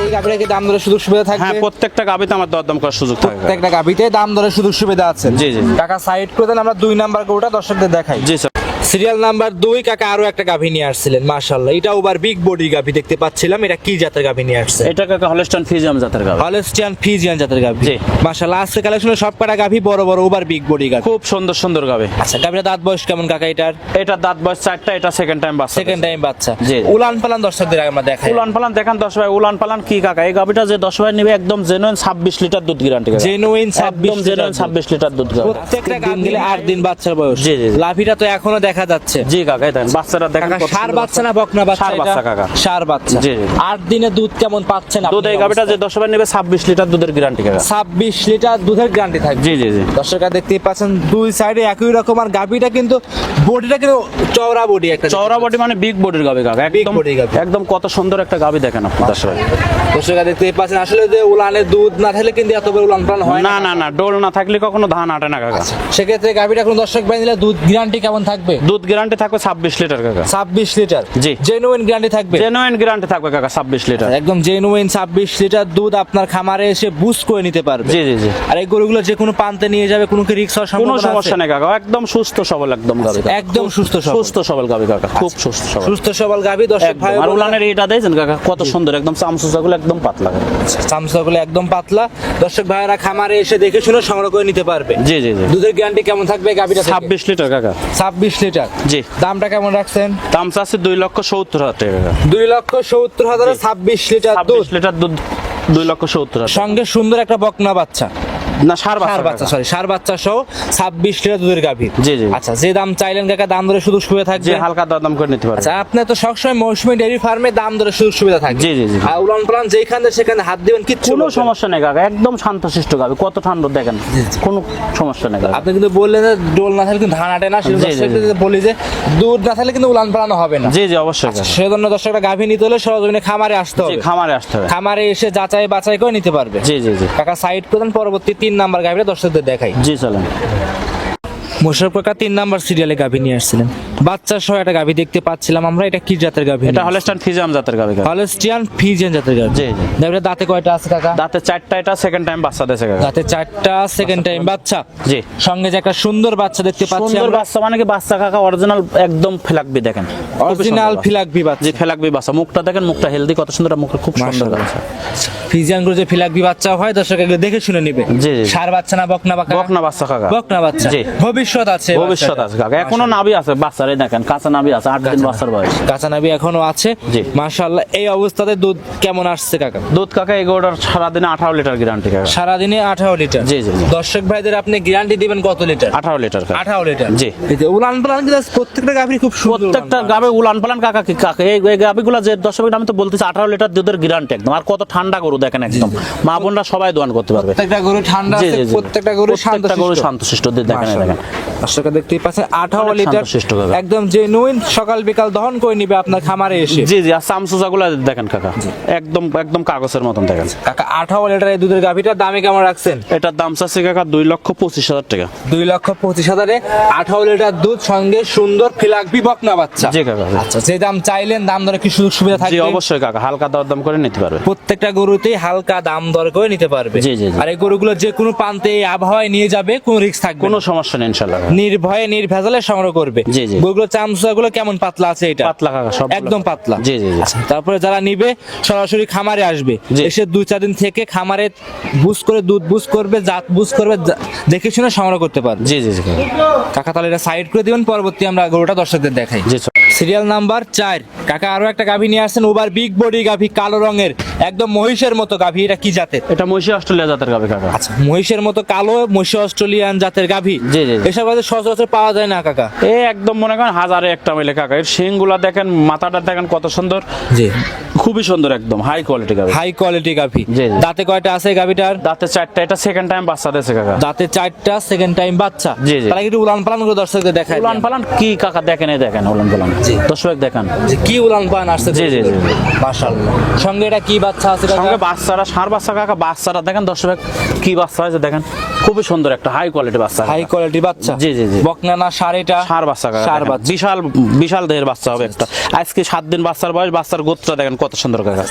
এই গাভিটা কি দাম দরের সুযোগ সুবিধা থাকবে? হ্যাঁ, প্রত্যেকটা গাভিতে আমার দরদাম করার সুযোগ থাকে। প্রত্যেকটা গাভিতে দাম দরের সুযোগ সুবিধা আছে। জি জি কাকা সাইড করে দেন, আমরা 2 নাম্বার গরুটা দর্শকদের দেখাই। জি স্যার। সিরিয়াল নাম্বার 2 কাকা আরো একটা গাভী নিয়ে আসছিলেন, মাশাআল্লাহ। এটা ওভার বিগ বডি গাভী দেখতে পাচ্ছিলাম। এটা কি জাতের গাভী নিয়ে আসছে? এটা কাকা হলস্টাইন ফ্রিজিয়ান জাতের গাভি। হলস্টিয়ান ফ্রিজিয়ান জাতের গাভী। জি। মাশাআল্লাহ, আজকে কালেকশনে সব কটা গাভী বড় বড় ওভার বিগ বডি গাভী। খুব সুন্দর সুন্দর গাভি। আচ্ছা, গাভীর দাঁত বয়স কেমন কাকা এটার? এটা দাঁত বয়স 4টা, এটা সেকেন্ড টাইম বাচ্চা। সেকেন্ড টাইম বাচ্চা। জি। উলান পালান দর্শকদের আমরা দেখাই। উলান পালান দেখান 10 ভাই। উলান পালান কি কাকা, এই গাভিটা যে 10 ভাই নেবে একদম জেনুইন 26 লিটার দুধ গ্যারান্টি। জেনুইন একদম জেনুইন 26 লিটার দুধ গ্যারান্টি। প্রত্যেকটা গাভী গেলে 8 দিন বাচ্চার বয়স। জি, জি। লাভিটা তো এখনো দেখা যাচ্ছে। জি কাকা, এই দেখেন বাচ্চাটা দেখেন কাকা কত সার সুন্দর বাচ্চা না বকনা বাচ্চা? ষাঁড় বাচ্চা কাকা। সার বাচ্চা। জি, জি। 8 দিনে দুধ কেমন পাচ্ছেন আপনি? দুধ এই গাভিটা যে 10 ভাই নেবে 26 লিটার দুধের গ্যারান্টি কাকা। 26 লিটার দুধের গ্যারান্টি থাকবে। জি জি জি। দর্শকরা দেখতেই পাচ্ছেন দুই সাইডে একই রকম, আর গাভিটা কিন্তু বডিটা কিন্তু চওড়া বডি একটা। চওড়া বডি মানে বিগ বডির গাভি কাকা। Big একদম body গাভী। একদম কত সুন্দর একটা গাভি দেখেন আপনি 10 ভাই। দর্শকরা দেখতেই পাচ্ছেন, আসলে যে উলানের দুধ না থাকলে কিন্তু এত বড় উলান পালান হয় না না না, ডোল না থাকলে কখনো ধান আটে না কাকা। সেক্ষেত্রে গাভিটা কোন দর্শক ভাই নিলে দুধ গ্যারান্টি কেমন থাকবে? দুধ গ্যারান্টি থাকবে 26 লিটার কাকা। 26 লিটার। জি। জেনুইন গ্যারান্টি থাকবে। জেনুইন গ্যারান্টি থাকবে কাকা 26 লিটার। একদম জেনুইন 26 লিটার দুধ আপনার খামারে এসে বুস্ট করে নিতে পারবে। জি জি জি। আর এই গরুগুলো যে কোনো প্রান্তে নিয়ে যাবে, কোনো কি রিস্ক হওয়ার কোনো সম্ভাবনা আছে? সমস্যা নেই কাকা, একদম সুস্থ সবল একদম গাভি কাকা। একদম সুস্থ সবল। সুস্থ সবল গাভি কাকা, খুব সুস্থ সবল। সুস্থ সবল গাভি দর্শক একদম। ভাই। আর উলানের এটা দেখছেন কাকা কত সুন্দর, একদম চামচুচাগুলো একদম পাতলা কাকা। চামচাগুলো একদম পাতলা। দর্শক ভাইরা খামারে এসে দেখে শুনে সংগ্রহ করে নিতে পারবে। জি জি জি। দুধের গ্যারান্টি কেমন থাকবে গাভিটা? 26 লিটার কাকা। 26 লিটার। জি। দামটা কেমন রাখছেন? দাম চাচ্ছে 2,70,000 টাকা কাকা। 2,70,000 26 লিটার দুধ। 26 লিটার দুধ 2,70,000 সঙ্গে সুন্দর একটা বকনা বাচ্চা, না ষাঁড় সার বাচ্চা, বাচ্চা। সরি সার বাচ্চা সহ 26 লিটার দুধের গাভী। জি জি। আচ্ছা, যে দাম চাইলেন কাকা দাম ধরে শুধু সুবিধা থাকবে? যে হালকা দাম করে নিতে পারবে। আচ্ছা, আপনি তো সবসময় মৌসুমী ডেইরি ফার্মে দাম ধরে সুযোগ সুবিধা থাকবে। জি জি জি। আর উলান পালান যেখানে সেখানে হাত দিবেন কিচ্ছু কোনো বলবে না। সমস্যা নেই কাকা, একদম শান্তশিষ্ট গাভি। কত ঠান্ডা দেখেন, কোনো সমস্যা নেই কাকা। আপনি কিন্তু বললেন যে ডোল না থাকলে কিন্তু ধান আটে না, সেজন্য জি, জি, দর্শকদের বলি যে দুধ না থাকলে কিন্তু উলান পালানো হবে না। জি জি অবশ্যই কাকা। সেজন্য দর্শকরা গাভী নিতে হলে সরজমিনে খামারে আসতে জি, হবে। খামারে আসতে হবে। খামারে এসে যাচাই বাছাই করে নিতে পারবে। জি জি জি। কাকা সাইড প্রদান পরবর্তী 3 নাম্বার গাভীটা দর্শকদের দেখাই। জি চলেন। মোশাররফ কাকা 3 নাম্বার সিরিয়ালে গাভী নিয়ে আসছিলেন, বাচ্চা সহ একটা গাভী দেখতে পাচ্ছিলাম আমরা। এটা কি জাতের গাভী? এটা হলস্টাইন ফ্রিজিয়ান জাতের গাভি কাকা। হলস্টিয়ান ফ্রিজিয়ান জাতের গাভী। জি জি। গাভীর দাঁতে কয়টা আছে কাকা? দাঁতে 4টা, এটা সেকেন্ড টাইম বাচ্চা দেছে কাকা। দাঁতে 4টা, সেকেন্ড টাইম বাচ্চা। জি। সঙ্গে যে একটা সুন্দর বাচ্চা দেখতে পাচ্ছি সুন্দর আমরা। বাচ্চা মানে কি বাচ্চা কাকা অরিজিনাল একদম ফেলাকবি দেখেন। অরিজিনাল ফিলাকবি বাচ্চা। জি ফেলাকবি বাচ্চা। মুখটা দেখেন, মুখটা হেলদি, কত সুন্দর মুখটা, খুব সুন্দর মাশাআল্লাহ। বাচ্চা। ফ্রিজিয়ান গরু যে ফিলাকবি বাচ্চা হয় দর্শক এগুলো দেখে শুনে নিবে। জি, জি। সার বাচ্চা না বকনা বাচ্চা? বকনা বাচ্চা কাকা। বকনা বাচ্চা। জি। ভবিষ্যৎ আছে। এই ভবিষ্যৎ বাচ্চাটার। আছে কাকা, এখনো নাভি আছে বাচ্চারে দেখেন, কাঁচা নাভি আছে, 8 দিন বাচ্চার বয়স। কাঁচা নাভি এখনো আছে। জি। মাশাআল্লাহ। এই অবস্থাতে দুধ কেমন আসছে কাকা? দুধ কাকা এগুলোর সারাদিনে 18 লিটার গ্যারান্টি কাকা। সারাদিনে 18 লিটার। জি, জি, জি। দর্শক ভাইদের আপনি গ্যারান্টি দিবেন কত লিটার? 18 লিটার কাকা। 18 লিটার। জি। এই যে উলান পালান কিন্তু প্রত্যেকটা গাভীর খুব সুন্দর। প্রত্যেকটা গাবে উলান পালান কাকা কি কাকা, এই গাবিগুলো যে দর্শক আমি তো বলতেছি 18 লিটার দুধের গ্যারান্টি একদম। আর কত ঠান্ডা গরু দেখেন একদম, মা বোনরা সবাই দোয়ান করতে পারবে। প্রত্যেকটা গরু ঠান্ডা জি, আছে, জি, জি। প্রত্যেকটা গরু প্রত্যেকটা গরু শান্তশিষ্ট। শান্তশিষ্ট দেখেন, এই দেখেন। দর্শকরা দেখতেই পাচ্ছেন 18 অনেক লিটার শান্তশিষ্ট কাকা। একদম জেনুইন, সকাল বিকাল দহন করে নিবে আপনার খামারে এসে। জি জি। আর চামচুচাগুলো দেখেন কাকা, একদম একদম কাগজের মতন দেখেন কাকা 18 লিটার এই দুধের গাভীটার দামে কেমন রাখছেন? এটার দাম চাচ্ছে কাকা 2,25,000 টাকা। 2,25,000 18 লিটার দুধ, সঙ্গে সুন্দর ফিলাকবি বকনা বাচ্চা। জি কাকা। আচ্ছা, যে দাম চাইলেন দাম দরে কি সুযোগ সুবিধা জি থাকবে? অবশ্যই কাকা, হালকা দরদাম করে নিতে পারবে। প্রত্যেকটা গরুতেই হালকা দাম দর করে নিতে পারবে। জি, জি, জি। আর এই গরুগুলো যে কোনো প্রান্তে এই আবহাওয়ায় নিয়ে যাবে, কোনো রিস্ক থাকবে কোনো না। সমস্যা নেই ইনশাআল্লাহ। নির্ভয়ে নির্ভেজালে সংগ্রহ করবে। জি, জি। গরুগুলো চামচুচাগুলো কেমন পাতলা আছে? এটা পাতলা কাকা, সব একদম পাতলা। জি জি জি। আচ্ছা, তারপরে যারা নিবে সরাসরি খামারে আসবে, জি। এসে 2-4 দিন থেকে খামারে বুঝ করে দুধ বুঝ করবে, জাত বুঝ করবে, দেখে শুনে সংগ্রহ করতে পারবে। জি জি জি কাকা। কাকা তাহলে এটা সাইড করে দিবেন, পরবর্তী আমরা গরুটা দর্শকদের দেখাই। জি সিরিয়াল নাম্বার 4 কাকা আরো একটা গাভী নিয়ে আসছেন, ওভার বিগ বডি গাভী, কালো রঙের, একদম মহিষের মতো গাভী। এটা কি জাতের? এটা মহিষী অস্ট্রেলিয়া জাতের গাভি কাকা। আচ্ছা, মহিষের মতো কালো, মহিষী অস্ট্রেলিয়ান জাতের গাভী। জি, জি, জি। এসব গাভী সচরাচর পাওয়া যায় না কাকা। এই একদম মনে করেন হাজারে একটা মিলে কাকা। এর শিংগুলা দেখেন, মাথাটা দেখেন কত সুন্দর, জি, খুবই সুন্দর, একদম হাই কোয়ালিটি গাভি। হাই কোয়ালিটি গাভী। জি, জি। দাঁতে কয়টা আছে এই গাভীটার? দাঁতে 4টা, এটা সেকেন্ড টাইম বাচ্চা দিয়েছে কাকা। দাঁতে 4টা, সেকেন্ড টাইম বাচ্চা। জি, জি। তাহলে একটু উলান পালান করে দর্শকদের দেখাই। উলান পালান কি কাকা দেখেন, এই দেখেন উলান পালান। জি। দর্শক দেখান যে কি উলান পালান আসছে। জি, জি, জি, জি। মাশাআল্লাহ। সঙ্গে এটা কি বাচ্চা আছে কাকা? সঙ্গে বাচ্চারা, ষাঁড় বাচ্চা কাকা। বাচ্চারা দেখেন দর্শক কি বাচ্চা হয়েছে দেখেন, খুবই সুন্দর একটা হাই কোয়ালিটি বাচ্চা হাই কোয়ালিটি বাচ্চা। জি জি জি বকনা না ষাঁড়? ষাঁড় বাচ্চা কাকা, ষাঁড় দেখেন। বাচ্চা। বিশাল বিশাল দেহের বাচ্চা হবে একটা। আজকে 7 দিন বাচ্চার বয়স, বাচ্চার গোত্রটা দেখেন কত সুন্দর কাকা।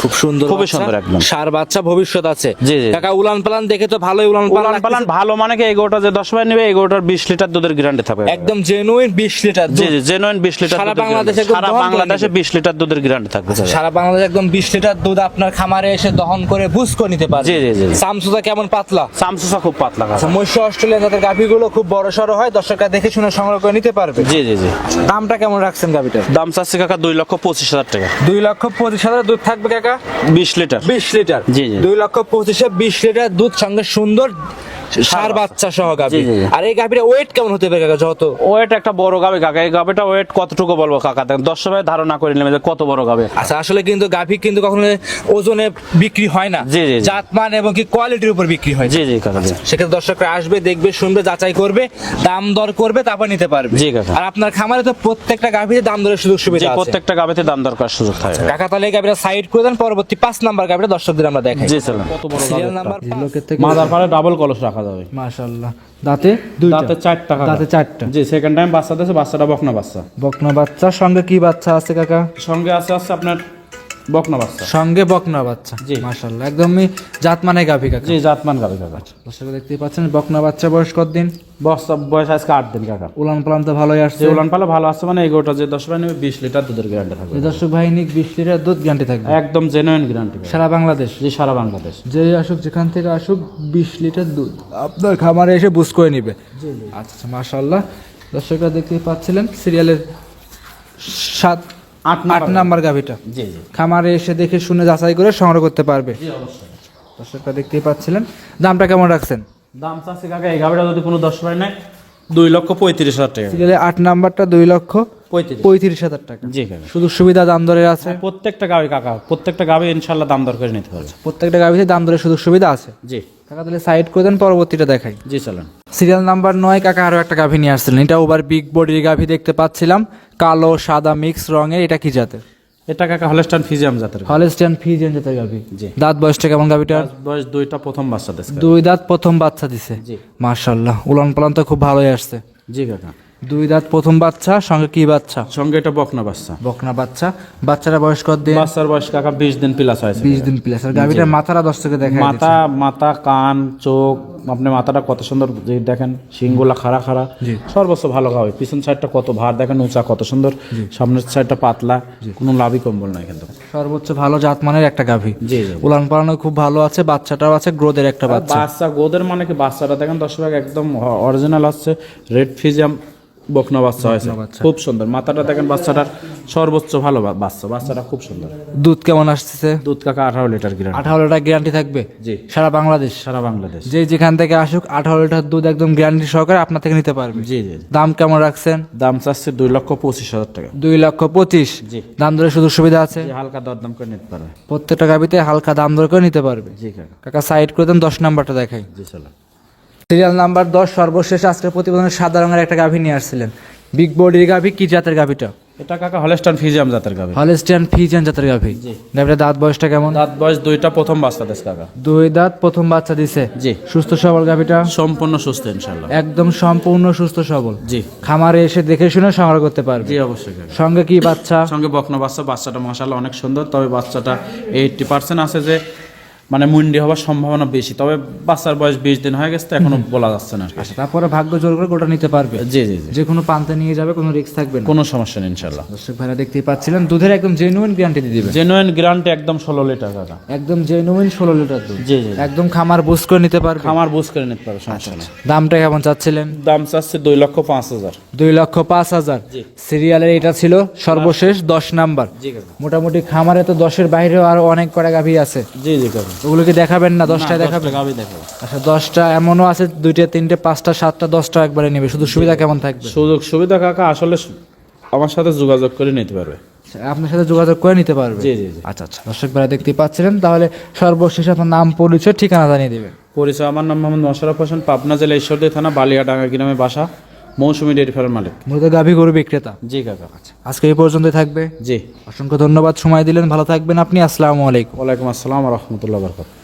খুব সুন্দর, খুবই বাচ্চা। সুন্দর একদম। ষাঁড় বাচ্চা, ভবিষ্যৎ আছে। জি, জি। কাকা উলান পালান দেখে তো ভালোই উলান উলান পালান ভালো, মানে কি এগোটা যে 10 ভাই নেবে, এগোটার 20 লিটার দুধের গ্যারান্টি থাকবে। একদম জেনুইন 20 লিটার জি দুধ। জি, জেনুইন 20 লিটার সারা দুধের বাংলাদেশে guarantee। একদম সারা দহন করে বাংলাদেশে নিবে। 20 লিটার দুধের গ্যারান্টি থাকবে কাকা। সারা বাংলাদেশে একদম 20 লিটার দুধ আপনার খামারে এসে দহন করে বুঝ করে নিতে পারে। জি, জি, জি। সামসুদা কেমন পাতলা? সামসুসা খুব পাতলা কাকা। মহিষ অস্ট্রেলিয়ান জাতের গাভীগুলো খুব বড় সড়ো হয়, দর্শকরা দেখে শুনে সংগ্রহ করে নিতে পারবে। জি জি জি। দামটা কেমন রাখছেন গাভীটার? দাম চাচ্ছি কাকা 2,25,000 টাকা। 2,25,000 দুধ থাকবে কাকা? 20 লিটার। 20 লিটার। জি, জি। 2,25,000 20 লিটার দুধ, সঙ্গে সুন্দর ষাঁড় বাচ্চা সহ গাভী। জি, জি, জি। আর এই গাভীটা ওয়েট কেমন হতে পারে কাকা? যত ওয়েট একটা বড় গাবে কাকা, এই গাবেটা ওয়েট কতটুকু বলবো কাকা, দেখেন 10 ভাই ধারণা করে নেবে যে কত বড় গাবে। আচ্ছা, আসলে কিন্তু গাভী কিন্তু কখনো ওজনে বিক্রি হয় না, জি, জি, জি। জাতমান এবং কি কোয়ালিটির উপর বিক্রি হয়। জি জি কাকা জি। সেক্ষেত্রে দর্শকরা আসবে, দেখবে, শুনবে, যাচাই করবে, দাম দর করবে, তারপর নিতে পারবে। জি কাকা। আর আপনার খামারে তো প্রত্যেকটা গাভীতে দাম দরের সুযোগ যে সুবিধা আছে। প্রত্যেকটা গাবেতে দাম দরকার সুযোগ থাকে। কাকা তাহলে এই গাভীটা সাইড করে দেন, পরবর্তী 5 নাম্বার গাভীটা দর্শকদের আমরা দেখাই। জি চলেন। সিরিয়াল নাম্বার মাদার পারে ডাবল কলস রাখা যাবে। মাশাআল্লাহ, দাঁতে দুইটা, দাঁতে 4 টাকা। দাঁতে 4টা। জি, সেকেন্ড টাইম বাচ্চা দিয়েছে, বাচ্চাটা বকনা বাচ্চা। বকনা বাচ্চার সঙ্গে কি বাচ্চা আছে কাকা? সঙ্গে আছে আপনার বকনা বাচ্চা। সঙ্গে বকনা বাচ্চা। জি। মাশাআল্লাহ, একদমই জাতমানে গাভী কাকা। জি, জাতমান গাবে কাকা। দর্শক দেখতেই পাচ্ছেন বকনা বাচ্চা বয়স কতদিন? বাচ্চা বয়স আজকে 8 দিন কাকা। উলান পালান তো ভালোই আসছে। যে উলান পালা ভালো আছে, মানে এগোটা যে 10 ভাই নেবে 20 লিটার দুধের গ্যারান্টি থাকবে। এই দর্শক বাহিনী 20 লিটার দুধ গ্যারান্টি থাকবে একদম জেনুইন গ্যারান্টি। সারা বাংলাদেশ। জি, সারা বাংলাদেশ। যেই আসুক, যেখান থেকে আসুক, 20 লিটার দুধ আপনার খামারে এসে বুঝ করে নিবে। আচ্ছা, মাশাআল্লাহ। দর্শকরা দেখতেই পাচ্ছিলেন সিরিয়ালের 8 নাম্বার গাভীটা। জি জি খামারে এসে দেখে শুনে যাচাই করে সংগ্রহ করতে পারবে। জি, অবশ্যই। দর্শকরা দেখতেই পাচ্ছিলেন। দামটা কেমন রাখছেন? দাম চাচ্ছে কাকা এই গাবিটা যদি কোনো 10 ভাই নেয় 2,35,000 টাকা। সিরিয়ালে 8 নাম্বারটা 2,35,000 টাকা। জি কাকা। শুধু সুবিধা দাম দরের আছে। প্রত্যেকটা গাবি কাকা, প্রত্যেকটা গাবি ইনশাআল্লাহ দাম দর করে নিতে পারবে। প্রত্যেকটা গাভীতে দাম দরের সুযোগ সুবিধা আছে। জি কাকা তাহলে সাইড করে দেন, পরবর্তীটা দেখাই। জি চলেন। সিরিয়াল নাম্বার 9 কাকা আরো একটা গাভী নিয়ে আসছিলেন। এটা ওভার বিগ বডির গাভী দেখতে পাচ্ছিলাম, কালো সাদা মিক্স রঙের। এটা কি জাতের? এটা কাকা হলস্টাইন ফিজিয়াম জাতের। হলস্টাইন ফ্রিজিয়ান জাতের গাভী। জি। দাঁত বয়সটা কেমন গাভীটার? বয়স 2টা, প্রথম বাচ্চা দিছে। 2 দাঁত, প্রথম বাচ্চা দিছে। জি। মাশাআল্লাহ, উলান পালান তো খুব ভালোই আসছে। জি কাকা। 2 দাঁত, প্রথম বাচ্চা, সঙ্গে কি বাচ্চা? সঙ্গে এটা বকনা বাচ্চা। বকনা বাচ্চা। বাচ্চারা বয়স কত দিন? বাচ্চার বয়স কাকা 20 দিন প্লাস হয়েছে। 20 দিন প্লাস। আর গাভীটার মাথারা দর্শকে দেখা মাথা কান চোখ, আপনি মাথাটা কত সুন্দর যে দেখেন, শিংগুলা খাড়া খাড়া, সর্বোচ্চ ভালো গাবে। পিছন সাইডটা কত ভার দেখেন, উঁচা কত সুন্দর, সামনের সাইডটা পাতলা, কোনো লাভই কম্বল নাই কিন্তু। সর্বোচ্চ ভালো জাতমানের একটা গাভী। জি জি। উলান পালানো খুব ভালো আছে, বাচ্চাটাও আছে, গ্রোদের একটা বাচ্চা। বাচ্চা গোদের মানে কি, বাচ্চাটা দেখেন 10 ভাগ একদম অরিজিনাল আসছে, রেড ফিজিয়াম বকনা বাচ্চা হয়েছে, খুব সুন্দর। মাথাটা দেখেন বাচ্চাটার সর্বোচ্চ ভালো বাচ্চাটা খুব সুন্দর। দুধ কেমন আসছে? দুধ কাকা 18 লিটার গ্যারান্টি। 18 লিটার গ্যারান্টি থাকবে জি। সারা বাংলাদেশ। সারা বাংলাদেশ। যে যেখান থেকে আসুক 18 লিটার দুধ একদম গ্যারান্টি সহকারে আপনার থেকে নিতে পারবে। জি জি। দাম কেমন রাখছেন? দাম চাচ্ছে 2,25,000 টাকা। 2,25,000। জি। দাম দরের সুযোগ সুবিধা আছে। যে হালকা দরদাম করে নিতে পারবে। প্রত্যেকটা গাভিতে হালকা দাম দর করে নিতে পারবে। জি কাকা। কাকা সাইড করে দেন, 10 নাম্বারটা দেখাই। জি চলো। সিরিয়াল নাম্বার 10 সর্বশেষ আজকের প্রতিবেদনের সাদা রঙের একটা গাভী নিয়ে আসছিলেন। বিগ বডির গাভী, কি জাতের গাভীটা? এটা কাকা হলস্টাইন ফিজিয়াম জাতের গাভী। হলস্টাইন ফ্রিজিয়ান জাতের গাভী। জি। গাভীটা দাঁত বয়সটা কেমন? দাঁত বয়স 2টা, প্রথম বাচ্চা দিছে কাকা। 2 দাঁত, প্রথম বাচ্চা দিছে। জি। সুস্থ সবল গাভীটা? সম্পূর্ণ সুস্থ ইনশাআল্লাহ। একদম সম্পূর্ণ সুস্থ সবল। জি। খামারে এসে দেখে শুনে সংগ্রহ করতে পারবে। জি অবশ্যই কাকা। সঙ্গে কি বাচ্চা? সঙ্গে বকনা বাচ্চাটা মাশাআল্লাহ অনেক সুন্দর, তবে বাচ্চাটা 80% আছে যে মানে মুন্ডি হওয়ার সম্ভাবনা বেশি, তবে বাচ্চার বয়স 20 দিন হয়ে গেছে তো এখনো বলা যাচ্ছে না। তারপরে ভাগ্য জোর করে গোটা নিতে পারবে। জি জি জি। যে কোনো পান্তে নিয়ে যাবে, কোনো রিস্ক থাকবে না। কোনো সমস্যা নেই ইনশাআল্লাহ। দর্শক ভাইরা দেখতেই পাচ্ছিলেন, দুধের একদম জেনুইন গ্যারান্টি দিয়ে দিবে। জেনুইন গ্যারান্টি একদম 16 লিটার কাকা। একদম জেনুইন 16 লিটার দুধ। জি জি। একদম খামার বুঝ করে নিতে পারবে। খামার বুঝ করে নিতে পারবে, সমস্যা নেই। দামটা কেমন চাচ্ছিলেন? দাম চাচ্ছে 2,05,000। 2,05,000। সিরিয়ালের এটা ছিল সর্বশেষ 10 নাম্বার। জি কাকা। মোটামুটি খামারে তো 10-এর বাইরেও আরো অনেক কটা গাভী আছে। জি জি কাকা। ওগুলো কি দেখাবেন না? 10টায় দেখাবেন? গাভী দেখাবো। আচ্ছা, 10টা এমনও আছে, 2টা 3টে 5টা 7টা 10টা একবারে নেবে। শুধু সুবিধা কেমন থাকবে? সুযোগ সুবিধা কাকা আসলে আমার সাথে যোগাযোগ করে নিতে পারবে। আপনার সাথে যোগাযোগ করে নিতে পারবে। জি জি জি। আচ্ছা আচ্ছা, দর্শক ভাইরা দেখতেই পাচ্ছিলেন। তাহলে সর্বশেষ আপনার নাম, পরিচয়, ঠিকানা জানিয়ে দিবেন। পরিচয়, আমার নাম মোহাম্মদ মোশাররফ হোসেন, পাবনা জেলা ঈশ্বরদী থানা বালিয়াডাঙ্গা গ্রামে বাসা, মৌসুমী ডেয়ারি ফার্মের মালিক। মূলত গাভী গরু বিক্রেতা। জি কাকা। আজকে এই পর্যন্তই থাকবে। জি। অসংখ্য ধন্যবাদ, সময় দিলেন। ভালো থাকবেন আপনি। আসসালামু আলাইকুম। ওয়ালাইকুম আসসালাম ওয়া রাহমাতুল্লাহি ওয়া বারাকাতুহু।